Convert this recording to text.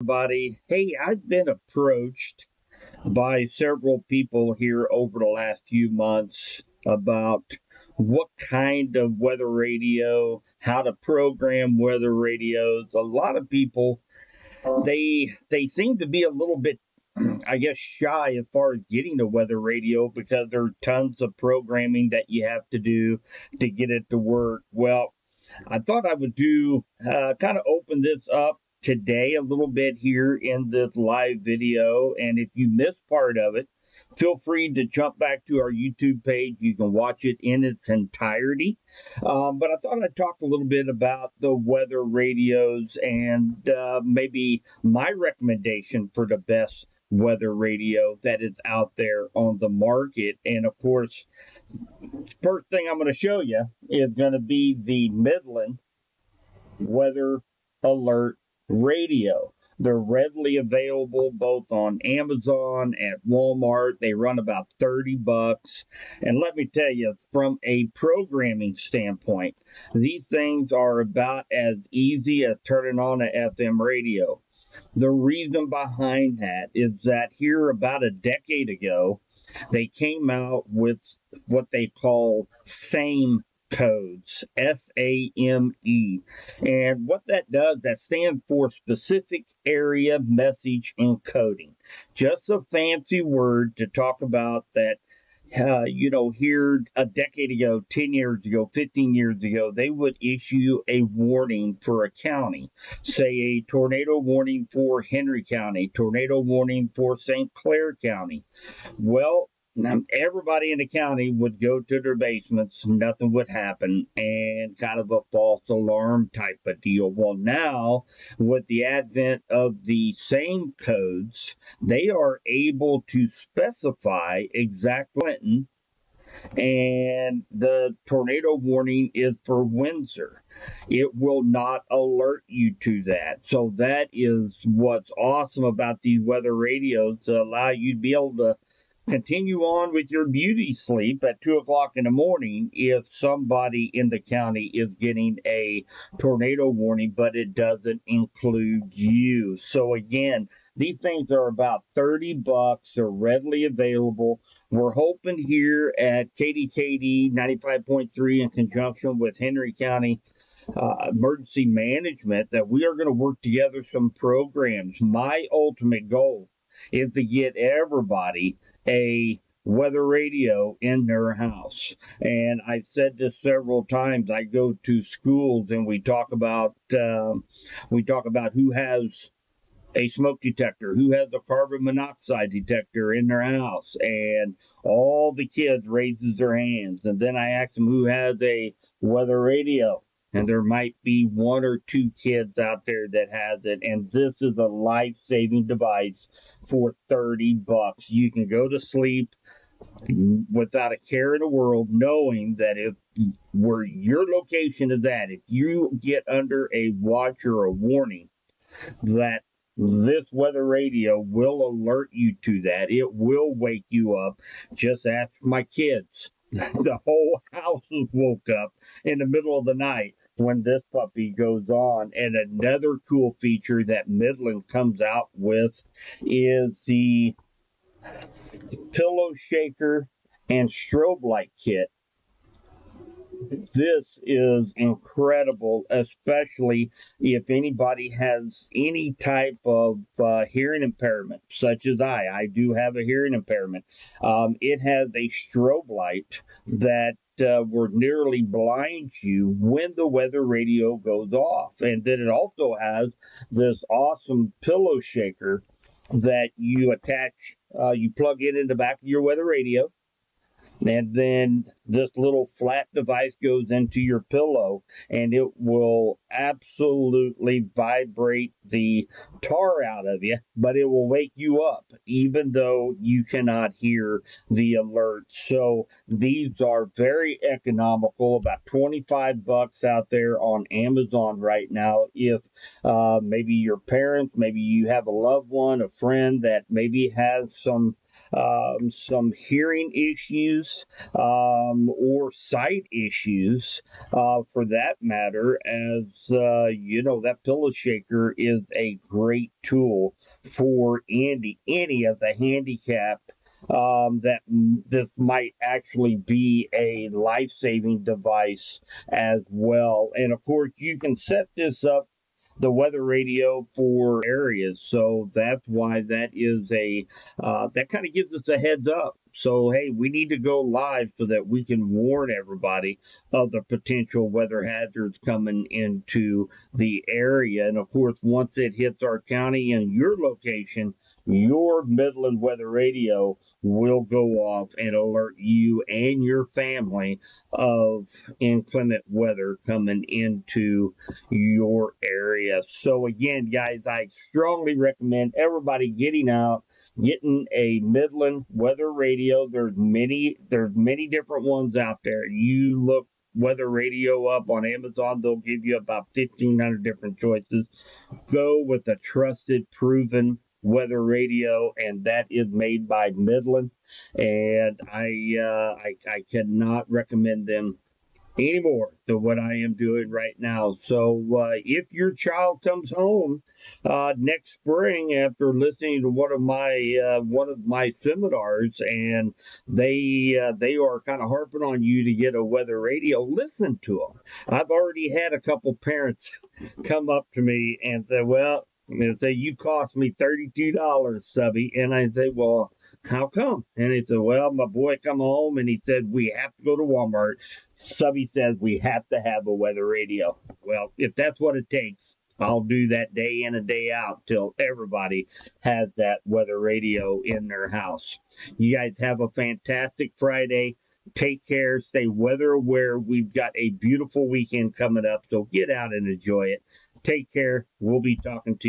Everybody. Hey, I've been approached by several people here over the last few months about what kind of weather radio, how to program weather radios. A lot of people they seem to be a little bit I guess shy as far as getting a weather radio because there are tons of programming that you have to do to get it to work. Well, I thought I would do kind of open this up today a little bit here in this live video. And if you missed part of it, feel free to jump back to our YouTube page. You can watch it in its entirety. But I thought I'd talk a little bit about the weather radios and maybe my recommendation for the best weather radio that is out there on the market. And of course, first thing I'm going to show you is going to be the Midland Weather Alert Radio. They're readily available both on Amazon and Walmart. They run about $30. And let me tell you, from a programming standpoint, these things are about as easy as turning on an FM radio. The reason behind that is that here about a decade ago, they came out with what they call SAME codes, SAME. And what that does, that stands for Specific Area Message Encoding. Just a fancy word to talk about that. Here a decade ago, 10 years ago, 15 years ago, they would issue a warning for a county, say a tornado warning for Henry County, tornado warning for St. Clair County. Well, everybody in the county would go to their basements, nothing would happen, and kind of a false alarm type of deal. Well, now, with the advent of the same codes, they are able to specify exactly, and the tornado warning is for Windsor. It will not alert you to that. So that is what's awesome about these weather radios, to allow you to be able to continue on with your beauty sleep at 2 o'clock in the morning if somebody in the county is getting a tornado warning, but it doesn't include you. So again, these things are about $30. They're readily available. We're hoping here at KDKD 95.3 in conjunction with Henry County Emergency Management that we are going to work together some programs. My ultimate goal is to get everybody a weather radio in their house. And I've said this several times. I go to schools and we talk about who has a smoke detector, who has a carbon monoxide detector in their house, and all the kids raises their hands. And then I ask them who has a weather radio. And there might be one or two kids out there that has it. And this is a life-saving device for $30. You can go to sleep without a care in the world, knowing that if where your location is at, if you get under a watch or a warning, that this weather radio will alert you to that. It will wake you up. Just ask my kids. The whole house is woke up in the middle of the night when this puppy goes on. And another cool feature that Midland comes out with is the pillow shaker and strobe light kit. This is incredible, especially if anybody has any type of hearing impairment, such as I do have a hearing impairment. It has a strobe light that will nearly blind you when the weather radio goes off. And then it also has this awesome pillow shaker that you attach, you plug in the back of your weather radio. And then this little flat device goes into your pillow and it will absolutely vibrate the tar out of you, but it will wake you up even though you cannot hear the alert. So these are very economical, about $25 out there on Amazon right now. If maybe your parents, maybe you have a loved one, a friend that maybe has some some hearing issues, or sight issues, for that matter, as that pillow shaker is a great tool for any of the handicap, that this might actually be a life-saving device as well. And of course, you can set this up, the weather radio, for areas. So that's why that is that kind of gives us a heads up. So, hey, we need to go live so that we can warn everybody of the potential weather hazards coming into the area. And of course, once it hits our county and your location, your Midland Weather Radio will go off and alert you and your family of inclement weather coming into your area. So again, guys, I strongly recommend everybody getting out, getting a Midland Weather Radio. There's many different ones out there. You look weather radio up on Amazon, they'll give you about 1,500 different choices. Go with the trusted, proven weather radio, and that is made by Midland, and I cannot recommend them anymore than what I am doing right now. So if your child comes home next spring after listening to one of my seminars, and they are kind of harping on you to get a weather radio, listen to them. I've already had a couple parents come up to me and say, well, and say, you cost me $32, subby. And I say, well, how come? And he said, well, my boy come home and he said, we have to go to Walmart. Subby says we have to have a weather radio. Well, if that's what it takes, I'll do that day in and day out till everybody has that weather radio in their house. You guys have a fantastic Friday. Take care. Stay weather aware. We've got a beautiful weekend coming up, so get out and enjoy it. Take care. We'll be talking to you.